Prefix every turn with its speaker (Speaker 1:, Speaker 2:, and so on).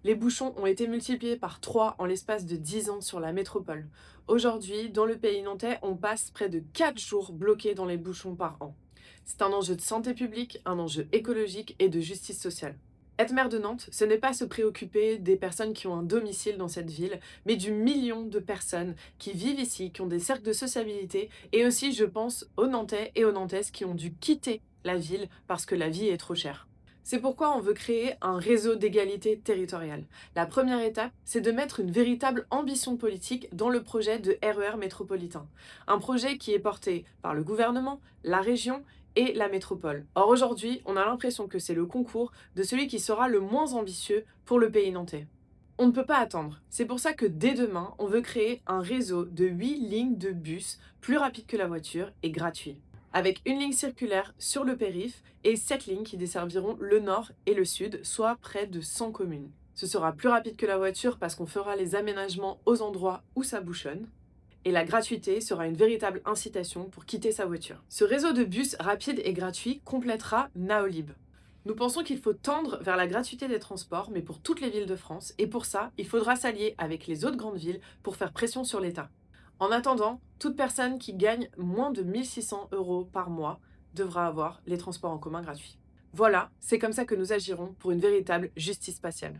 Speaker 1: Les bouchons ont été multipliés par 3 en l'espace de 10 ans sur la métropole. Aujourd'hui, dans le pays nantais, on passe près de 4 jours bloqués dans les bouchons par an. C'est un enjeu de santé publique, un enjeu écologique et de justice sociale. Être maire de Nantes, ce n'est pas se préoccuper des personnes qui ont un domicile dans cette ville, mais du million de personnes qui vivent ici, qui ont des cercles de sociabilité, et aussi, je pense, aux Nantais et aux Nantaises qui ont dû quitter la ville parce que la vie est trop chère. C'est pourquoi on veut créer un réseau d'égalité territoriale. La première étape, c'est de mettre une véritable ambition politique dans le projet de RER métropolitain. Un projet qui est porté par le gouvernement, la région et la métropole. Or aujourd'hui, on a l'impression que c'est le concours de celui qui sera le moins ambitieux pour le pays nantais. On ne peut pas attendre. C'est pour ça que dès demain, on veut créer un réseau de 8 lignes de bus plus rapide que la voiture et gratuit, avec une ligne circulaire sur le périph' et 7 lignes qui desserviront le nord et le sud, soit près de 100 communes. Ce sera plus rapide que la voiture parce qu'on fera les aménagements aux endroits où ça bouchonne. Et la gratuité sera une véritable incitation pour quitter sa voiture. Ce réseau de bus rapide et gratuit complétera Naolib. Nous pensons qu'il faut tendre vers la gratuité des transports, mais pour toutes les villes de France, et pour ça, il faudra s'allier avec les autres grandes villes pour faire pression sur l'État. En attendant, toute personne qui gagne moins de 1 600 € par mois devra avoir les transports en commun gratuits. Voilà, c'est comme ça que nous agirons pour une véritable justice spatiale.